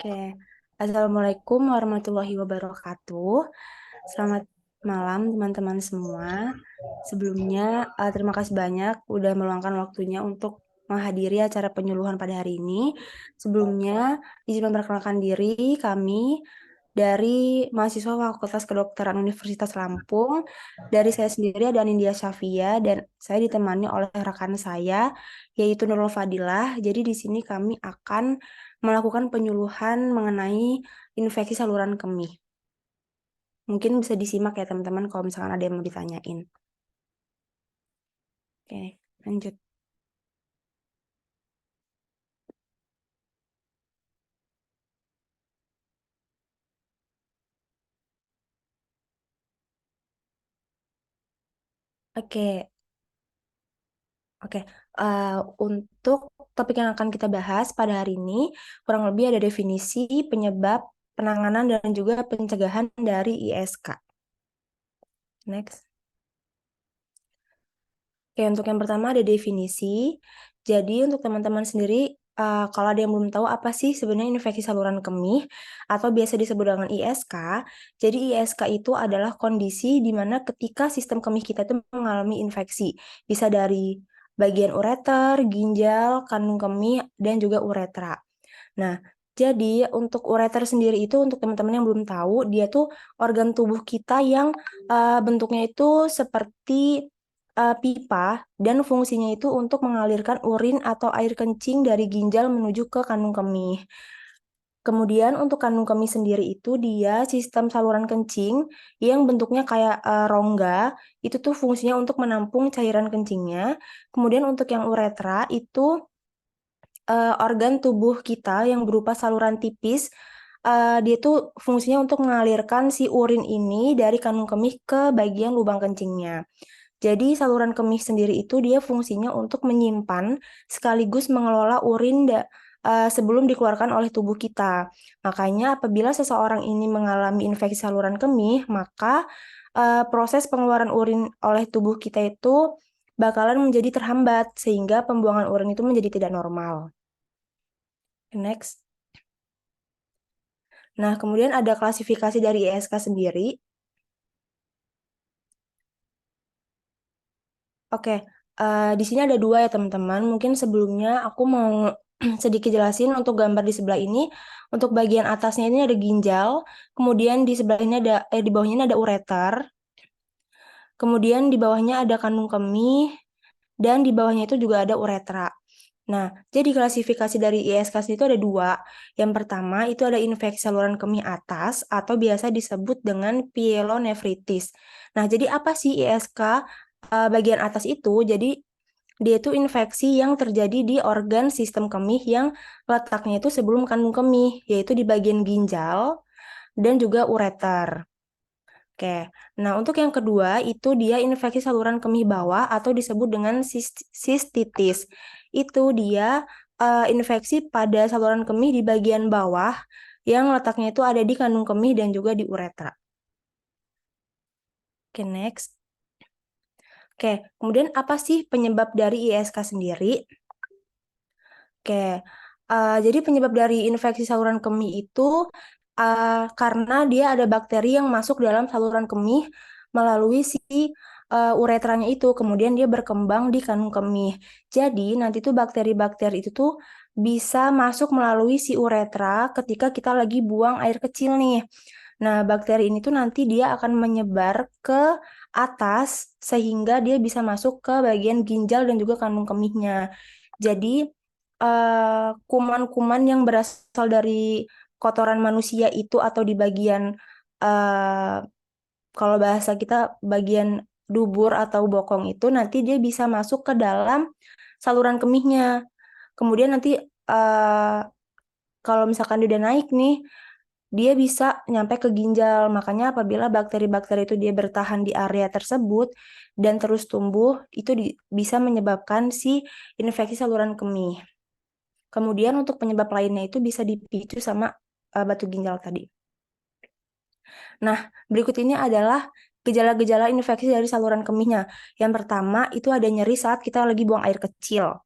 Oke, Assalamualaikum warahmatullahi wabarakatuh. Selamat malam teman-teman semua. Sebelumnya, terima kasih banyak udah meluangkan waktunya untuk menghadiri acara penyuluhan pada hari ini. Sebelumnya, izin memperkenalkan diri kami dari mahasiswa Fakultas Kedokteran Universitas Lampung. Dari saya sendiri ada Anindya Syafia dan saya ditemani oleh rekan saya yaitu Nurul Fadilah. Jadi di sini kami akan melakukan penyuluhan mengenai infeksi saluran kemih. Mungkin bisa disimak ya teman-teman kalau misalkan ada yang mau ditanyain. Oke, lanjut. Oke, oke. Untuk topik yang akan kita bahas pada hari ini, kurang lebih ada definisi, penyebab, penanganan, dan juga pencegahan dari ISK. Next. Oke, untuk yang pertama ada definisi. Jadi untuk teman-teman sendiri, kalau ada yang belum tahu apa sih sebenarnya infeksi saluran kemih atau biasa disebut dengan ISK. Jadi ISK itu adalah kondisi di mana ketika sistem kemih kita itu mengalami infeksi. Bisa dari bagian ureter, ginjal, kandung kemih, dan juga uretra. Nah, jadi untuk ureter sendiri itu untuk teman-teman yang belum tahu, dia tuh organ tubuh kita yang bentuknya itu seperti pipa dan fungsinya itu untuk mengalirkan urin atau air kencing dari ginjal menuju ke kandung kemih. Kemudian untuk kandung kemih sendiri itu dia sistem saluran kencing yang bentuknya kayak rongga, itu tuh fungsinya untuk menampung cairan kencingnya. Kemudian untuk yang uretra itu organ tubuh kita yang berupa saluran tipis, dia tuh fungsinya untuk mengalirkan si urin ini dari kandung kemih ke bagian lubang kencingnya. Jadi saluran kemih sendiri itu dia fungsinya untuk menyimpan sekaligus mengelola urin sebelum dikeluarkan oleh tubuh kita. Makanya apabila seseorang ini mengalami infeksi saluran kemih, maka proses pengeluaran urin oleh tubuh kita itu bakalan menjadi terhambat sehingga pembuangan urin itu menjadi tidak normal. Next. Nah, kemudian ada klasifikasi dari ISK sendiri. Oke, di sini ada dua ya teman-teman. Mungkin sebelumnya aku mau sedikit jelasin untuk gambar di sebelah ini. Untuk bagian atasnya ini ada ginjal, kemudian di sebelah ini di bawahnya ini ada ureter, kemudian di bawahnya ada kandung kemih, dan di bawahnya itu juga ada uretra. Nah, jadi klasifikasi dari ISK itu ada dua. Yang pertama itu ada infeksi saluran kemih atas atau biasa disebut dengan pyelonefritis. Nah, jadi apa sih ISK bagian atas itu? Jadi dia itu infeksi yang terjadi di organ sistem kemih yang letaknya itu sebelum kandung kemih, yaitu di bagian ginjal dan juga ureter. Oke, nah untuk yang kedua itu dia infeksi saluran kemih bawah atau disebut dengan sistitis. Itu dia infeksi pada saluran kemih di bagian bawah yang letaknya itu ada di kandung kemih dan juga di uretra. Oke, next. Oke, kemudian apa sih penyebab dari ISK sendiri? Oke, jadi penyebab dari infeksi saluran kemih itu karena dia ada bakteri yang masuk dalam saluran kemih melalui si uretranya itu, kemudian dia berkembang di kandung kemih. Jadi nanti tuh bakteri-bakteri itu tuh bisa masuk melalui si uretra ketika kita lagi buang air kecil nih. Nah, bakteri ini tuh nanti dia akan menyebar ke atas sehingga dia bisa masuk ke bagian ginjal dan juga kandung kemihnya. Jadi kuman-kuman yang berasal dari kotoran manusia itu atau di bagian eh, kalau bahasa kita bagian dubur atau bokong itu nanti dia bisa masuk ke dalam saluran kemihnya. Kemudian nanti eh, kalau misalkan dia udah naik nih, dia bisa nyampe ke ginjal. Makanya apabila bakteri-bakteri itu dia bertahan di area tersebut dan terus tumbuh, itu bisa menyebabkan si infeksi saluran kemih. Kemudian untuk penyebab lainnya itu bisa dipicu sama batu ginjal tadi. Nah, berikut ini adalah gejala-gejala infeksi dari saluran kemihnya. Yang pertama itu ada nyeri saat kita lagi buang air kecil.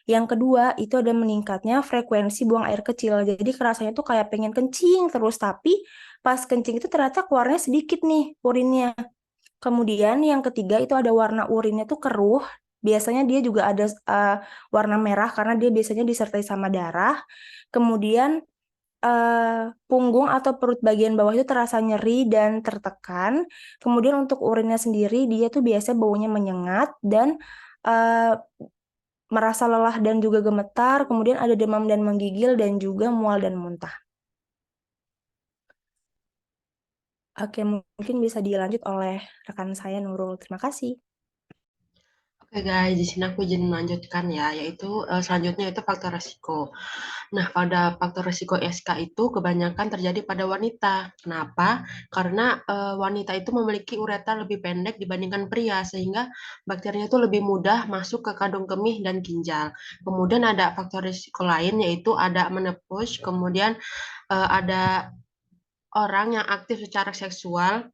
Yang kedua, itu ada meningkatnya frekuensi buang air kecil. Jadi kerasanya tuh kayak pengen kencing terus, tapi pas kencing itu ternyata keluarnya sedikit nih urinnya. Kemudian yang ketiga itu ada warna urinnya tuh keruh. Biasanya dia juga ada warna merah karena dia biasanya disertai sama darah. Kemudian punggung atau perut bagian bawah itu terasa nyeri dan tertekan. Kemudian untuk urinnya sendiri dia tuh biasa baunya menyengat dan eh, merasa lelah dan juga gemetar. Kemudian ada demam dan menggigil dan juga mual dan muntah. Oke, mungkin bisa dilanjut oleh rekan saya Nurul. Terima kasih. Oke guys, di sini aku izin melanjutkan ya, yaitu selanjutnya itu faktor resiko. Nah, pada faktor risiko ISK itu kebanyakan terjadi pada wanita. Kenapa? Karena wanita itu memiliki ureter lebih pendek dibandingkan pria, sehingga bakterinya itu lebih mudah masuk ke kandung kemih dan ginjal. Kemudian ada faktor risiko lain, yaitu ada menopause, kemudian ada orang yang aktif secara seksual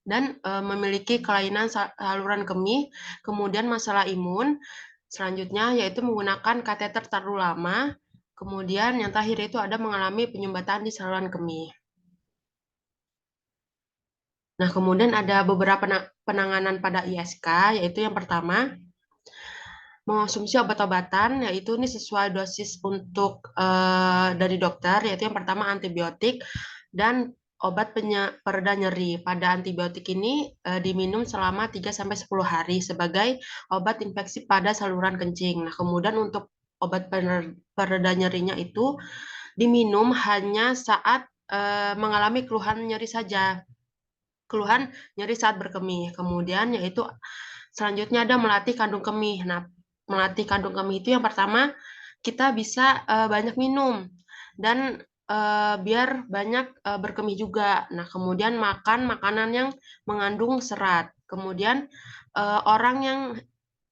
dan memiliki kelainan saluran kemih, kemudian masalah imun. Selanjutnya yaitu menggunakan kateter terlalu lama. Kemudian yang terakhir itu ada mengalami penyumbatan di saluran kemih. Nah, kemudian ada beberapa penanganan pada ISK, yaitu yang pertama, mengonsumsi obat-obatan, yaitu ini sesuai dosis untuk dari dokter, yaitu yang pertama antibiotik dan obat pereda nyeri. Pada antibiotik ini diminum selama 3-10 hari sebagai obat infeksi pada saluran kencing. Nah, kemudian untuk obat pereda nyerinya itu diminum hanya saat mengalami keluhan nyeri saja. Keluhan nyeri saat berkemih. Kemudian yaitu selanjutnya ada melatih kandung kemih. Nah, melatih kandung kemih itu yang pertama kita bisa banyak minum dan biar banyak berkemih juga. Nah, kemudian makan makanan yang mengandung serat. Kemudian orang yang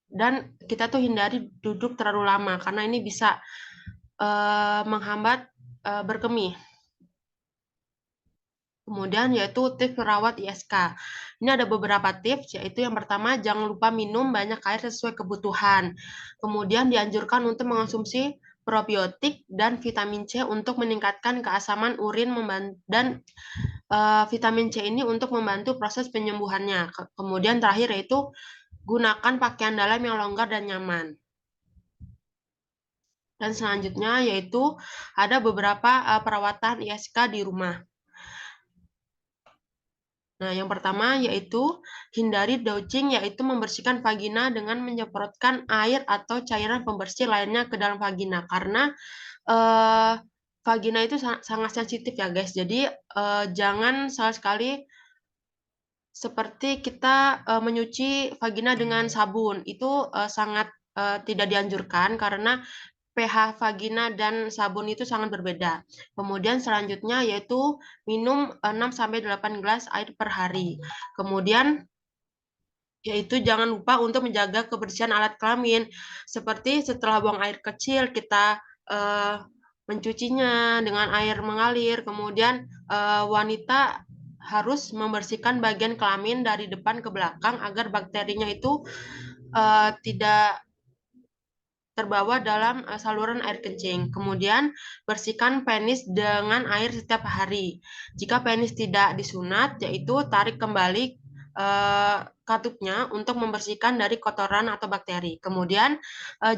dan kita tuh hindari duduk terlalu lama karena ini bisa menghambat berkemih. Kemudian yaitu tips merawat ISK. Ini ada beberapa tips, yaitu yang pertama jangan lupa minum banyak air sesuai kebutuhan. Kemudian dianjurkan untuk mengonsumsi probiotik dan vitamin C untuk meningkatkan keasaman urin dan vitamin C ini untuk membantu proses penyembuhannya. Kemudian terakhir yaitu gunakan pakaian dalam yang longgar dan nyaman. Dan selanjutnya yaitu ada beberapa perawatan ISK di rumah. Nah, yang pertama yaitu hindari douching, yaitu membersihkan vagina dengan menyemprotkan air atau cairan pembersih lainnya ke dalam vagina karena eh, vagina itu sangat sensitif ya guys. Jadi jangan salah sekali seperti kita menyuci vagina dengan sabun itu sangat tidak dianjurkan karena pH vagina dan sabun itu sangat berbeda. Kemudian selanjutnya yaitu minum 6-8 gelas air per hari. Kemudian yaitu jangan lupa untuk menjaga kebersihan alat kelamin. Seperti setelah buang air kecil kita mencucinya dengan air mengalir. Kemudian wanita harus membersihkan bagian kelamin dari depan ke belakang agar bakterinya itu tidak terbawa dalam saluran air kencing. Kemudian bersihkan penis dengan air setiap hari. Jika penis tidak disunat, yaitu tarik kembali katupnya untuk membersihkan dari kotoran atau bakteri. Kemudian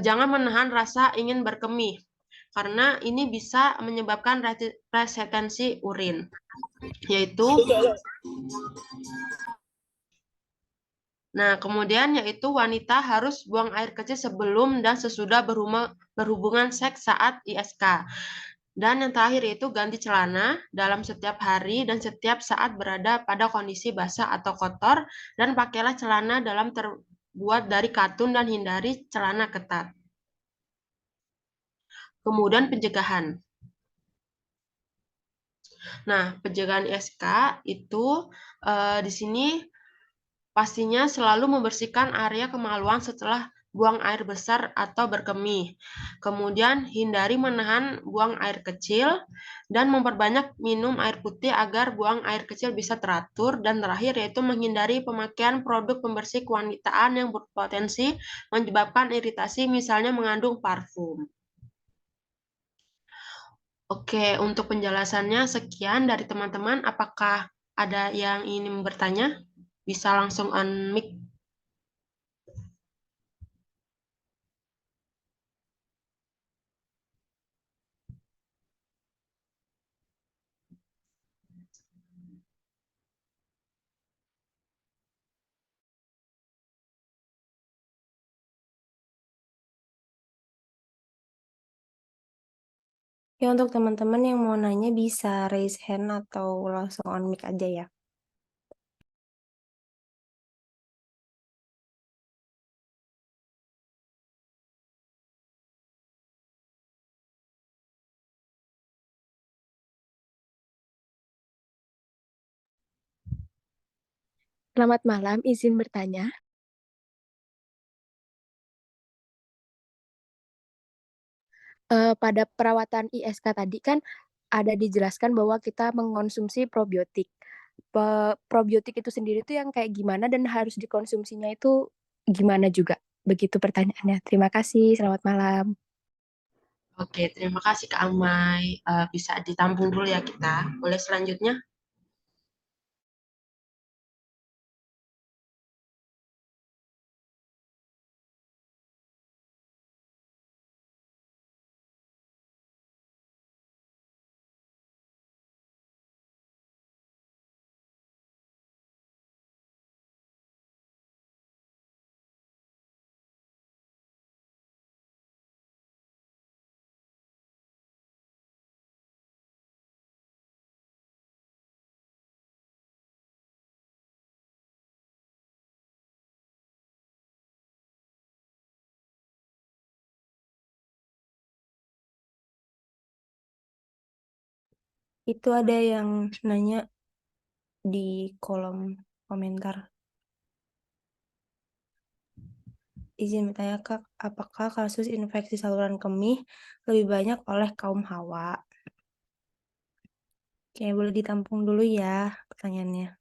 jangan menahan rasa ingin berkemih karena ini bisa menyebabkan retensi urin, yaitu Nah, kemudian yaitu wanita harus buang air kecil sebelum dan sesudah berhubungan seks saat ISK. Dan yang terakhir yaitu ganti celana dalam setiap hari dan setiap saat berada pada kondisi basah atau kotor dan pakailah celana dalam terbuat dari katun dan hindari celana ketat. Kemudian pencegahan. Nah, pencegahan ISK itu di sini pastinya selalu membersihkan area kemaluan setelah buang air besar atau berkemih. Kemudian hindari menahan buang air kecil dan memperbanyak minum air putih agar buang air kecil bisa teratur. Dan terakhir yaitu menghindari pemakaian produk pembersih kewanitaan yang berpotensi menyebabkan iritasi, misalnya mengandung parfum. Oke, untuk penjelasannya sekian dari teman-teman. Apakah ada yang ingin bertanya? Bisa langsung unmic. Ya, untuk teman-teman yang mau nanya bisa raise hand atau langsung on mic aja ya. Selamat malam, izin bertanya. Pada perawatan ISK tadi kan ada dijelaskan bahwa kita mengkonsumsi probiotik. Probiotik itu sendiri tuh yang kayak gimana dan harus dikonsumsinya itu gimana juga? Begitu pertanyaannya. Terima kasih, selamat malam. Oke, terima kasih Kak Amai. Bisa ditampung dulu ya kita. Boleh selanjutnya? Itu ada yang nanya di kolom komentar. Izin bertanya, Kak, apakah kasus infeksi saluran kemih lebih banyak oleh kaum hawa? Oke, boleh ditampung dulu ya pertanyaannya.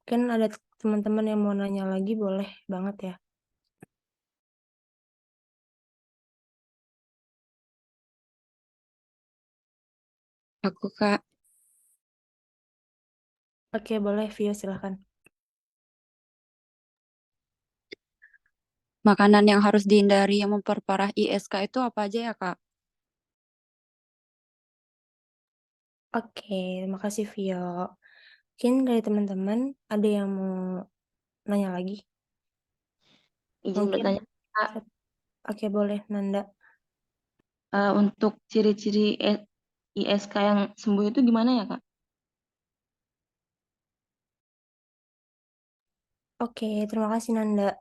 Kan ada teman-teman yang mau nanya lagi, boleh banget ya. Aku, Kak, Oke, boleh, Vio, silahkan. makanan yang harus dihindari yang memperparah ISK itu apa aja ya, Kak? Oke, terima kasih, Vio. Mungkin dari teman-teman ada yang mau nanya lagi? Izin Mungkin, bertanya, Kak, oke, boleh, Nanda. untuk ciri-ciri ISK yang sembuh itu gimana ya, Kak? Oke, terima kasih, Nanda.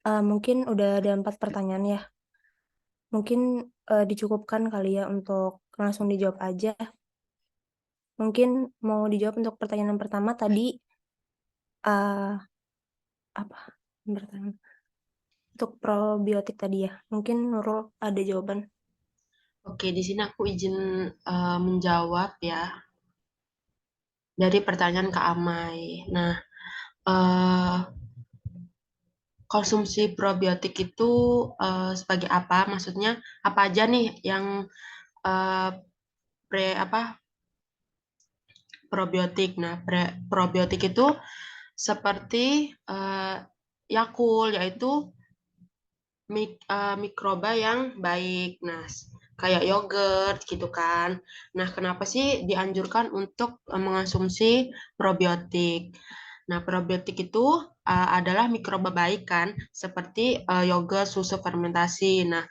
Mungkin udah ada 4 pertanyaan ya. Mungkin dicukupkan kali ya untuk langsung dijawab aja. Mungkin mau dijawab untuk pertanyaan yang pertama tadi, uh, apa? Pertanyaan. Untuk probiotik tadi ya. Mungkin Nurul ada jawaban. Oke, di sini aku izin menjawab ya dari pertanyaan Kak Amai. Nah, eh, konsumsi probiotik itu sebagai apa? Maksudnya apa aja nih yang eh, apa probiotik? Nah, probiotik itu seperti Yakult, yaitu mikroba yang baik. Nah, kayak yogurt gitu kan. Nah, kenapa sih dianjurkan untuk mengonsumsi probiotik? Nah, probiotik itu adalah mikroba baik kan, seperti yogurt, susu fermentasi. Nah,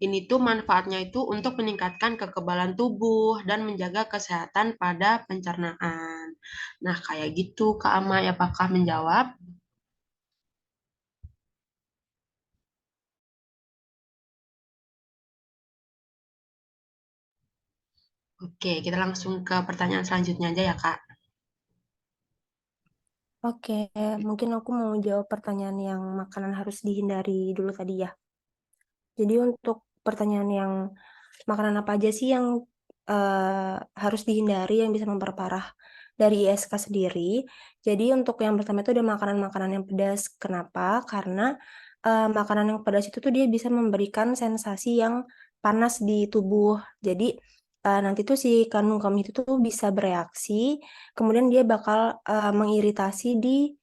ini tuh manfaatnya itu untuk meningkatkan kekebalan tubuh dan menjaga kesehatan pada pencernaan. Nah, kayak gitu, Kak Amai, apakah menjawab? Oke, kita langsung ke pertanyaan selanjutnya aja ya, Kak. Oke, mungkin aku mau jawab pertanyaan yang makanan harus dihindari dulu tadi ya. Jadi untuk pertanyaan yang makanan apa aja sih yang harus dihindari yang bisa memperparah dari ISK sendiri. Jadi untuk yang pertama itu ada makanan-makanan yang pedas. Kenapa? Karena makanan yang pedas itu tuh dia bisa memberikan sensasi yang panas di tubuh. Jadi nanti tuh si kandung kemih itu tuh bisa bereaksi, kemudian dia bakal mengiritasi di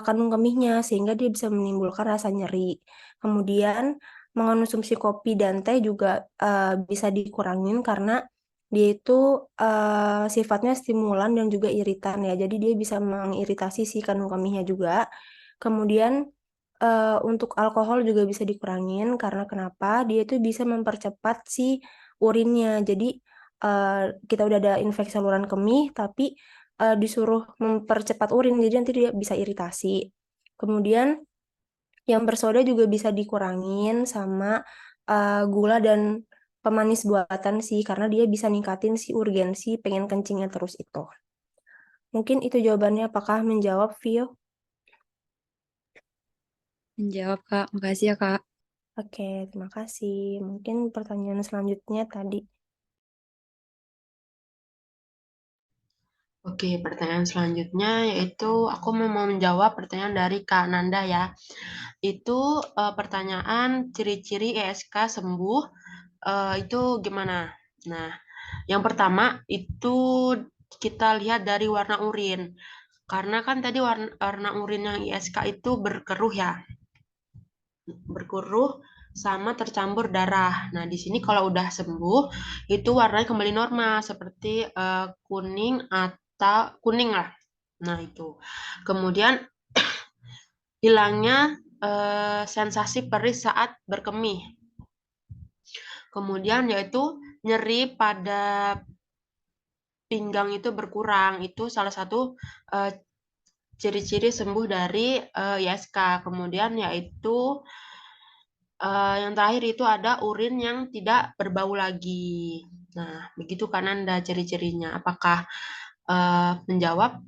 kandung kemihnya sehingga dia bisa menimbulkan rasa nyeri. Kemudian mengonsumsi kopi dan teh juga bisa dikurangin karena dia itu sifatnya stimulan dan juga iritan ya. Jadi dia bisa mengiritasi si kandung kemihnya juga. Kemudian untuk alkohol juga bisa dikurangin karena kenapa? Dia itu bisa mempercepat si urinnya. Jadi kita udah ada infeksi saluran kemih tapi disuruh mempercepat urin jadi nanti dia bisa iritasi. Kemudian yang bersoda juga bisa dikurangin sama gula dan pemanis buatan sih, karena dia bisa ningkatin si urgensi pengen kencingnya terus itu. Mungkin itu jawabannya, apakah menjawab, Vio? Menjawab, Kak. Makasih ya, Kak. Oke, terima kasih. Mungkin pertanyaan selanjutnya tadi. Oke, pertanyaan selanjutnya yaitu aku mau menjawab pertanyaan dari Kak Nanda ya. Itu pertanyaan ciri-ciri ESK sembuh itu gimana? Nah, yang pertama itu kita lihat dari warna urin. Karena kan tadi warna urin yang ISK itu berkeruh ya. Berkeruh sama tercampur darah. Nah, di sini kalau udah sembuh itu warnanya kembali normal seperti kuning atau kuning lah. Nah, itu. Kemudian hilangnya sensasi perih saat berkemih. Kemudian yaitu nyeri pada pinggang itu berkurang. Itu salah satu eh, ciri-ciri sembuh dari ISK. Kemudian yaitu yang terakhir itu ada urin yang tidak berbau lagi. Nah, begitu kan Anda ciri-cirinya. Apakah menjawab?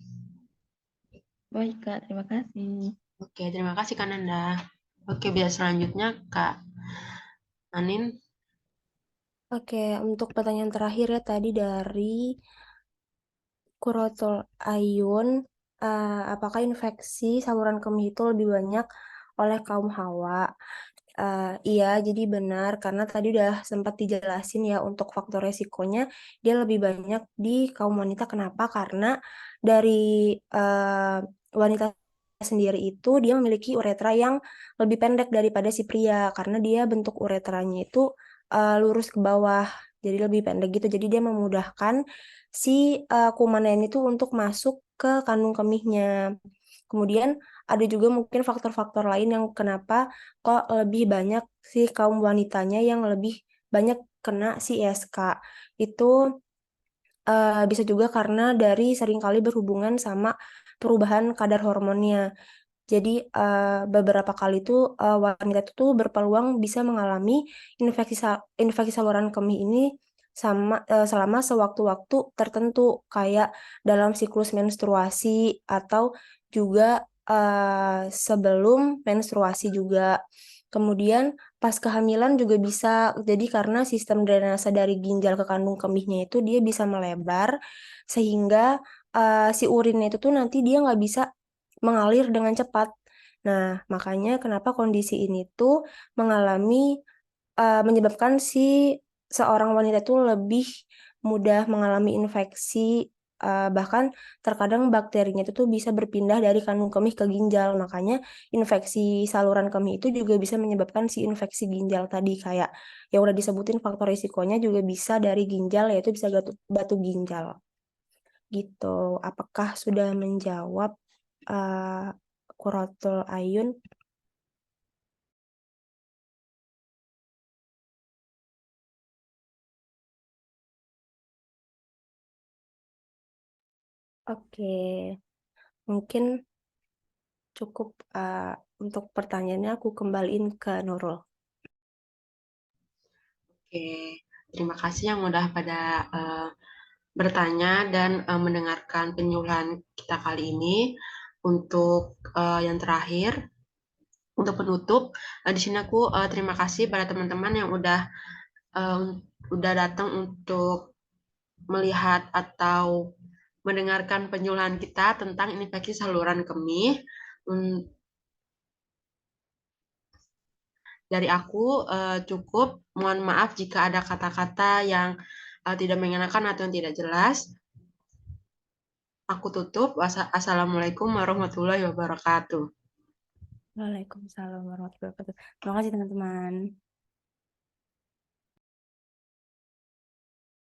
Baik, Kak. Terima kasih. Oke, terima kasih kan Anda. Oke, biar selanjutnya Kak Anin. Oke, untuk pertanyaan terakhir ya tadi dari Kurotul Ayun, apakah infeksi saluran kemih itu lebih banyak oleh kaum hawa? Iya, jadi benar karena tadi udah sempat dijelasin ya untuk faktor resikonya dia lebih banyak di kaum wanita. Kenapa? Karena dari eh, wanita sendiri itu dia memiliki uretra yang lebih pendek daripada si pria karena dia bentuk uretranya itu lurus ke bawah, jadi lebih pendek gitu. Jadi dia memudahkan si kuman lain itu untuk masuk ke kandung kemihnya. Kemudian ada juga mungkin faktor-faktor lain yang kenapa kok lebih banyak sih kaum wanitanya yang lebih banyak kena si ISK. Itu bisa juga karena dari seringkali berhubungan sama perubahan kadar hormonnya. Jadi beberapa kali itu wanita itu tuh berpeluang bisa mengalami infeksi saluran kemih ini selama sewaktu-waktu tertentu kayak dalam siklus menstruasi atau juga sebelum menstruasi juga. Kemudian pas kehamilan juga bisa jadi karena sistem drainase dari ginjal ke kandung kemihnya itu dia bisa melebar sehingga si urinnya itu tuh nanti dia nggak bisa mengalir dengan cepat. Nah, makanya kenapa kondisi ini tuh mengalami menyebabkan si seorang wanita itu lebih mudah mengalami infeksi, bahkan terkadang bakterinya itu tuh bisa berpindah dari kandung kemih ke ginjal. Makanya infeksi saluran kemih itu juga bisa menyebabkan si infeksi ginjal tadi kayak yang udah disebutin faktor risikonya juga bisa dari ginjal yaitu bisa batu ginjal. Gitu. Apakah sudah menjawab Quratul Ayun? Oke, mungkin cukup untuk pertanyaannya aku kembaliin ke Nurul. Oke, terima kasih yang udah pada bertanya dan mendengarkan penyuluhan kita kali ini. untuk yang terakhir, untuk penutup, di sini aku terima kasih pada teman-teman yang udah datang untuk melihat atau mendengarkan penyuluhan kita tentang infeksi saluran kemih. Dari aku cukup. Mohon maaf jika ada kata-kata yang tidak mengenakan atau yang tidak jelas. Aku tutup. Assalamualaikum warahmatullahi wabarakatuh. Waalaikumsalam warahmatullahi wabarakatuh. Terima kasih teman-teman.